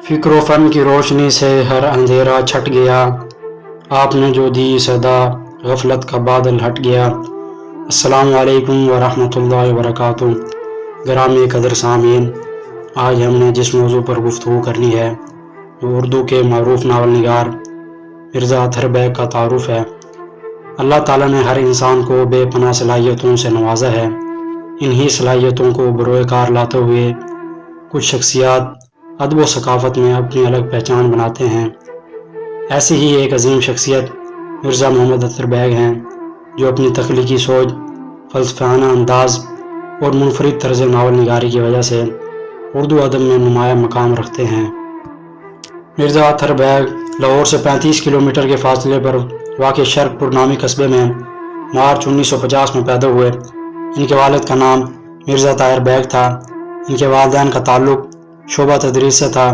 فکر و فن کی روشنی سے ہر اندھیرا چھٹ گیا، آپ نے جو دی صدا غفلت کا بادل ہٹ گیا۔ السلام علیکم ورحمۃ اللہ وبرکاتہ۔ گرامی قدر سامعین، آج ہم نے جس موضوع پر گفتگو کرنی ہے وہ اردو کے معروف ناول نگار مرزا اطہر بیگ کا تعارف ہے۔ اللہ تعالیٰ نے ہر انسان کو بے پناہ صلاحیتوں سے نوازا ہے۔ انہی صلاحیتوں کو بروئے کار لاتے ہوئے کچھ شخصیات ادب و ثقافت میں اپنی الگ پہچان بناتے ہیں۔ ایسی ہی ایک عظیم شخصیت مرزا محمد اطہر بیگ ہیں، جو اپنی تخلیقی سوچ، فلسفیانہ انداز اور منفرد طرز ناول نگاری کی وجہ سے اردو ادب میں نمایاں مقام رکھتے ہیں۔ مرزا اطہر بیگ لاہور سے 35 کلومیٹر کے فاصلے پر واقع شرق پور نامی قصبے میں مارچ 1950 میں پیدا ہوئے۔ ان کے والد کا نام مرزا طاہر بیگ تھا۔ ان کے والدین کا تعلق شعبہ تدریس سے تھا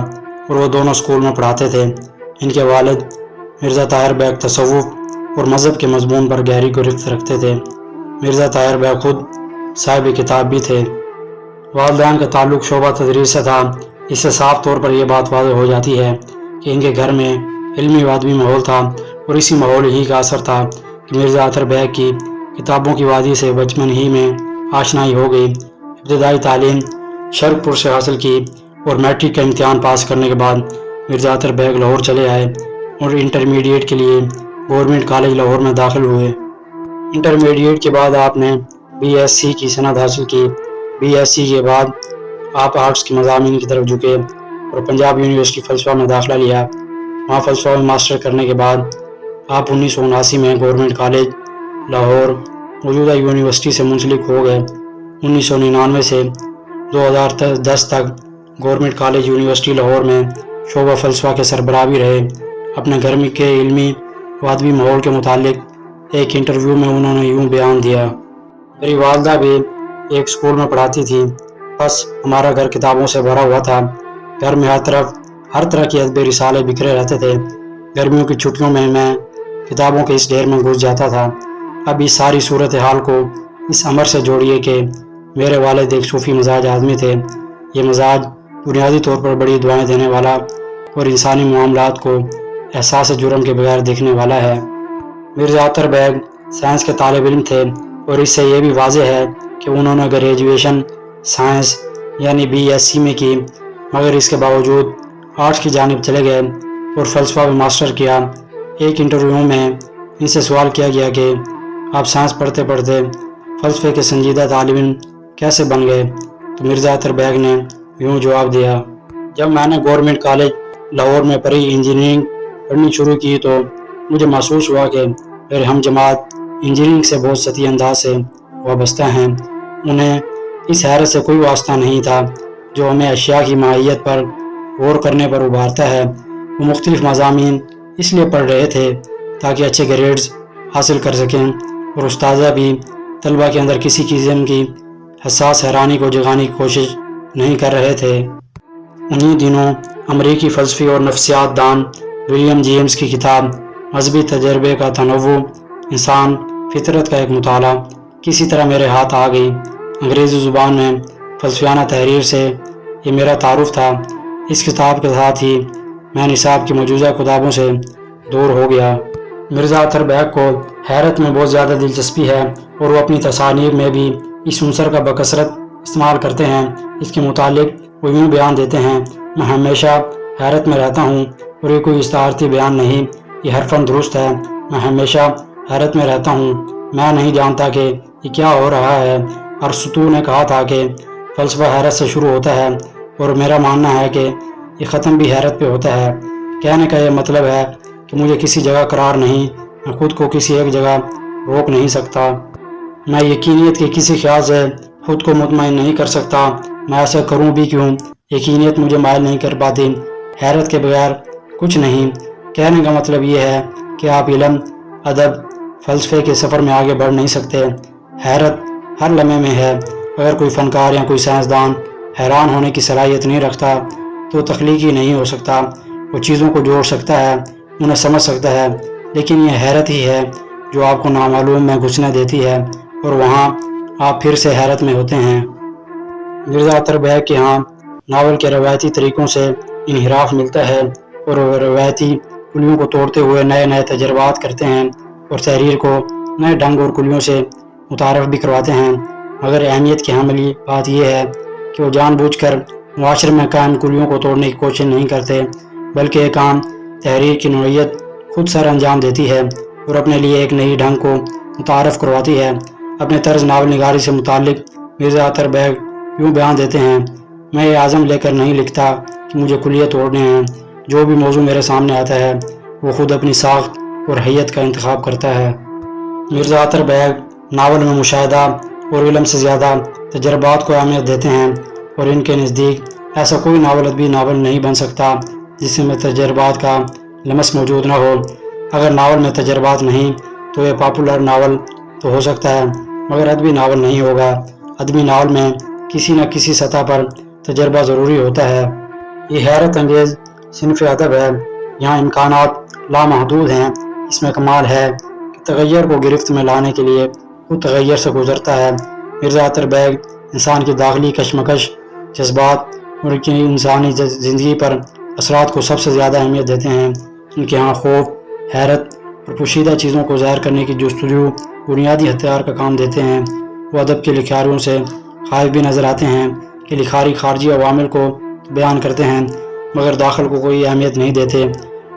اور وہ دونوں اسکول میں پڑھاتے تھے۔ ان کے والد مرزا طاہر بیگ تصوف اور مذہب کے مضمون پر گہری گرفت رکھتے تھے۔ مرزا طاہر بیگ خود صاحب کتاب بھی تھے۔ والدین کا تعلق شعبہ تدریس سے تھا۔ اس سے صاف طور پر یہ بات واضح ہو جاتی ہے کہ ان کے گھر میں علمی و ادبی ماحول تھا، اور اسی ماحول ہی کا اثر تھا کہ مرزا اطہر بیگ کی کتابوں کی وادی سے بچپن ہی میں آشنائی ہو گئی۔ ابتدائی تعلیم شرق پور سے حاصل کی اور میٹرک کا امتحان پاس کرنے کے بعد مرزا اطہر بیگ لاہور چلے آئے اور انٹرمیڈیٹ کے لیے گورنمنٹ کالج لاہور میں داخل ہوئے۔ انٹرمیڈیٹ کے بعد آپ نے BSc کی سند حاصل کی۔ BSc کے بعد آپ آرٹس کے مضامین کی طرف جھکے اور پنجاب یونیورسٹی فلسفہ میں داخلہ لیا۔ وہاں فلسفہ میں ماسٹر کرنے کے بعد آپ 1979 میں گورنمنٹ کالج لاہور موجودہ یونیورسٹی سے منسلک ہو گئے۔ 1999 سے 2010 تک گورنمنٹ کالج یونیورسٹی لاہور میں شعبہ فلسفہ کے سربراہ بھی رہے۔ اپنے گھر کے علمی و ادبی ماحول کے متعلق ایک انٹرویو میں انہوں نے یوں بیان دیا: میری والدہ بھی ایک اسکول میں پڑھاتی تھی، بس ہمارا گھر کتابوں سے بھرا ہوا تھا۔ گھر میں ہر طرح کے ادبی رسالے بکھرے رہتے تھے۔ گرمیوں کی چھٹیوں میں کتابوں کے اس ڈھیر میں گھس جاتا تھا۔ اب اس ساری صورتحال کو اس امر سے جوڑیے کہ میرے والد ایک صوفی مزاج آدمی تھے۔ یہ مزاج بنیادی طور پر بڑی دعائیں دینے والا اور انسانی معاملات کو احساس جرم کے بغیر دیکھنے والا ہے۔ مرزا اطہر بیگ سائنس کے طالب علم تھے، اور اس سے یہ بھی واضح ہے کہ انہوں نے گریجویشن سائنس یعنی BSc میں کی، مگر اس کے باوجود آرٹس کی جانب چلے گئے اور فلسفہ میں ماسٹر کیا۔ ایک انٹرویو میں ان سے سوال کیا گیا کہ آپ سائنس پڑھتے پڑھتے فلسفے کے سنجیدہ طالب علم کیسے بن گئے، تو مرزا اطہر بیگ نے یوں جواب دیا: جب میں نے گورنمنٹ کالج لاہور میں پری انجینئرنگ پڑھنی شروع کی تو مجھے محسوس ہوا کہ میرے ہم جماعت انجینئرنگ سے بہت سطحی انداز سے وابستہ ہیں۔ انہیں اس حیرت سے کوئی واسطہ نہیں تھا جو ہمیں اشیاء کی ماہیت پر غور کرنے پر ابھارتا ہے۔ وہ مختلف مضامین اس لیے پڑھ رہے تھے تاکہ اچھے گریڈز حاصل کر سکیں، اور اساتذہ بھی طلبہ کے اندر کسی قسم کی حساس حیرانی کو جگانے کی کوشش نہیں کر رہے تھے۔ انہی دنوں امریکی فلسفی اور نفسیات دان ولیم جیمز کی کتاب مذہبی تجربے کا تنوع، انسان فطرت کا ایک مطالعہ کسی طرح میرے ہاتھ آ گئی۔ انگریزی زبان میں فلسفیانہ تحریر سے یہ میرا تعارف تھا۔ اس کتاب کے ساتھ ہی میں نصاب کی مجوزہ کتابوں سے دور ہو گیا۔ مرزا اطہر بیگ کو حیرت میں بہت زیادہ دلچسپی ہے، اور وہ اپنی تصانیف میں بھی اس عنصر کا بکثرت استعمال کرتے ہیں۔ اس کے متعلق وہ یوں بیان دیتے ہیں: میں ہمیشہ حیرت میں رہتا ہوں، اور یہ کوئی استعارتی بیان نہیں، یہ حرفاً درست ہے۔ میں ہمیشہ حیرت میں رہتا ہوں، میں نہیں جانتا کہ یہ کیا ہو رہا ہے۔ ارسطو نے کہا تھا کہ فلسفہ حیرت سے شروع ہوتا ہے، اور میرا ماننا ہے کہ یہ ختم بھی حیرت پہ ہوتا ہے۔ کہنے کا یہ مطلب ہے کہ مجھے کسی جگہ قرار نہیں، میں خود کو کسی ایک جگہ روک نہیں سکتا، میں یقینیت کے کسی خیال سے خود کو مطمئن نہیں کر سکتا، میں ایسا کروں بھی کیوں، یقینیت مجھے مائل نہیں کر پاتی، حیرت کے بغیر کچھ نہیں۔ کہنے کا مطلب یہ ہے کہ آپ علم، ادب، فلسفے کے سفر میں آگے بڑھ نہیں سکتے۔ حیرت ہر لمحے میں ہے۔ اگر کوئی فنکار یا کوئی سائنسدان حیران ہونے کی صلاحیت نہیں رکھتا تو تخلیقی نہیں ہو سکتا۔ وہ چیزوں کو جوڑ سکتا ہے، انہیں سمجھ سکتا ہے، لیکن یہ حیرت ہی ہے جو آپ کو نامعلوم میں گھسنے دیتی ہے، اور وہاں آپ پھر سے حیرت میں ہوتے ہیں۔ مرزا اطہر بیگ کے ہاں ناول کے روایتی طریقوں سے انحراف ملتا ہے اور وہ روایتی کلیوں کو توڑتے ہوئے نئے نئے تجربات کرتے ہیں اور تحریر کو نئے ڈھنگ اور کلیوں سے متعارف بھی کرواتے ہیں، مگر اہمیت کی حامل بات یہ ہے کہ وہ جان بوجھ کر معاشرے میں قائم کلیوں کو توڑنے کی کوشش نہیں کرتے، بلکہ یہ کام تحریر کی نوعیت خود سر انجام دیتی ہے اور اپنے لیے ایک نئی ڈھنگ کو متعارف کرواتی ہے۔ اپنے طرز ناول نگاری سے متعلق مرزا اطہر بیگ یوں بیان دیتے ہیں: میں یہ عزم لے کر نہیں لکھتا کہ مجھے کلیے توڑنے ہیں، جو بھی موضوع میرے سامنے آتا ہے وہ خود اپنی ساخت اور حیت کا انتخاب کرتا ہے۔ مرزا اطہر بیگ ناول میں مشاہدہ اور علم سے زیادہ تجربات کو اہمیت دیتے ہیں اور ان کے نزدیک ایسا کوئی ناول ادبی ناول نہیں بن سکتا جس میں تجربات کا لمس موجود نہ ہو۔ اگر ناول میں تجربات نہیں تو یہ پاپولر ناول تو ہو سکتا ہے مگر ادبی ناول نہیں ہوگا۔ ادبی ناول میں کسی نہ کسی سطح پر تجربہ ضروری ہوتا ہے۔ یہ حیرت انگیز صنف ادب ہے، یہاں امکانات لامحدود ہیں۔ اس میں کمال ہے کہ تغیر کو گرفت میں لانے کے لیے خود تغیر سے گزرتا ہے۔ مرزا اطہر بیگ انسان کی داخلی کشمکش، جذبات اور انسانی زندگی پر اثرات کو سب سے زیادہ اہمیت دیتے ہیں۔ ان کے ہاں خوف، حیرت اور پوشیدہ چیزوں کو ظاہر کرنے کی جستجو بنیادی ہتھیار کا کام دیتے ہیں۔ وہ ادب کے لکھاریوں سے خائف بھی نظر آتے ہیں کہ لکھاری خارجی عوامل کو بیان کرتے ہیں مگر داخل کو کوئی اہمیت نہیں دیتے۔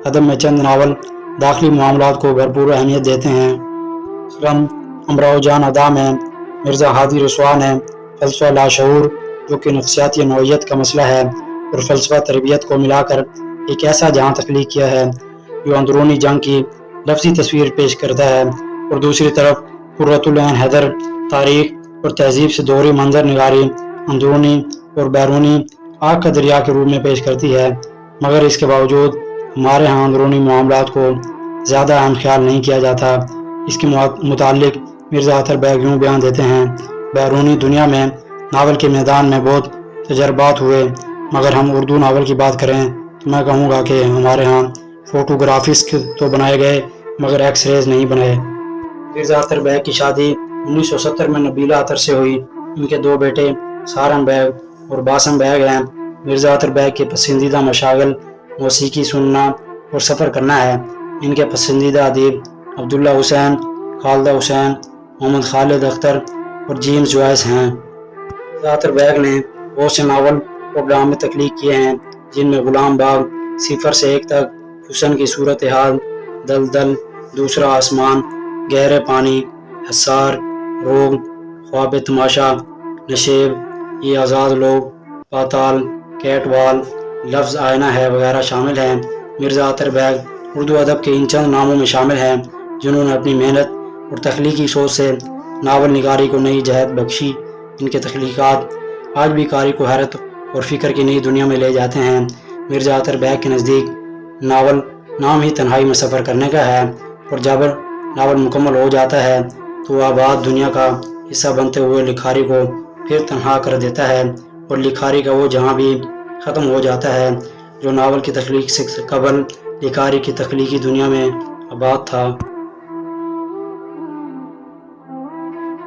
ادب میں چند ناول داخلی معاملات کو بھرپور اہمیت دیتے ہیں۔ مثلاً امراؤ جان ادا میں مرزا ہادی رسوا نے فلسفہ لاشعور، جو کہ نفسیاتی نوعیت کا مسئلہ ہے، اور فلسفہ تربیت کو ملا کر ایک ایسا جہاں تخلیق کیا ہے جو اندرونی جنگ کی لفظی تصویر پیش کرتا ہے، اور دوسری طرف قرۃ العین حیدر تاریخ اور تہذیب سے دوہری منظر نگاری اندرونی اور بیرونی آگ کا دریا کے روپ میں پیش کرتی ہے، مگر اس کے باوجود ہمارے ہاں اندرونی معاملات کو زیادہ اہم خیال نہیں کیا جاتا۔ اس کے متعلق مرزا اطہر بیگ یوں بیان دیتے ہیں: بیرونی دنیا میں ناول کے میدان میں بہت تجربات ہوئے، مگر ہم اردو ناول کی بات کریں تو میں کہوں گا کہ ہمارے ہاں فوٹوگرافس تو بنائے گئے مگر ایکس ریز نہیں بنائے۔ مرزا اطہر بیگ کی شادی 1970 میں نبیلہ اطہر سے ہوئی۔ ان کے دو بیٹے سارم بیگ اور باسم بیگ ہیں۔ مرزا اطہر بیگ کے پسندیدہ مشاغل موسیقی سننا اور سفر کرنا ہے۔ ان کے پسندیدہ ادیب عبداللہ حسین، خالدہ حسین، محمد خالد اختر اور جیمز جوائس ہیں۔ مرزا اطہر بیگ نے بہت سے ناول اور ڈرامے تخلیق کیے ہیں جن میں غلام باغ، صفر سے ایک تک، حسن کی صورتحال، دلدل، دوسرا آسمان، گہرے پانی، حصار، روگ، خواب تماشا، نشیب، یہ آزاد لوگ، پاتال، کیٹ وال، لفظ آئینہ ہے وغیرہ شامل ہیں۔ مرزا اطہر بیگ اردو ادب کے ان چند ناموں میں شامل ہیں جنہوں نے اپنی محنت اور تخلیقی سوچ سے ناول نگاری کو نئی جہت بخشی۔ ان کے تخلیقات آج بھی قاری کو حیرت اور فکر کی نئی دنیا میں لے جاتے ہیں۔ مرزا اطہر بیگ کے نزدیک ناول نام ہی تنہائی میں سفر کرنے کا ہے، اور جب ناول مکمل ہو جاتا ہے تو وہ آباد دنیا کا حصہ بنتے ہوئے لکھاری کو پھر تنہا کر دیتا ہے، اور لکھاری کا وہ جہاں بھی ختم ہو جاتا ہے جو ناول کی تخلیق سے قبل لکھاری کی تخلیقی دنیا میں آباد تھا۔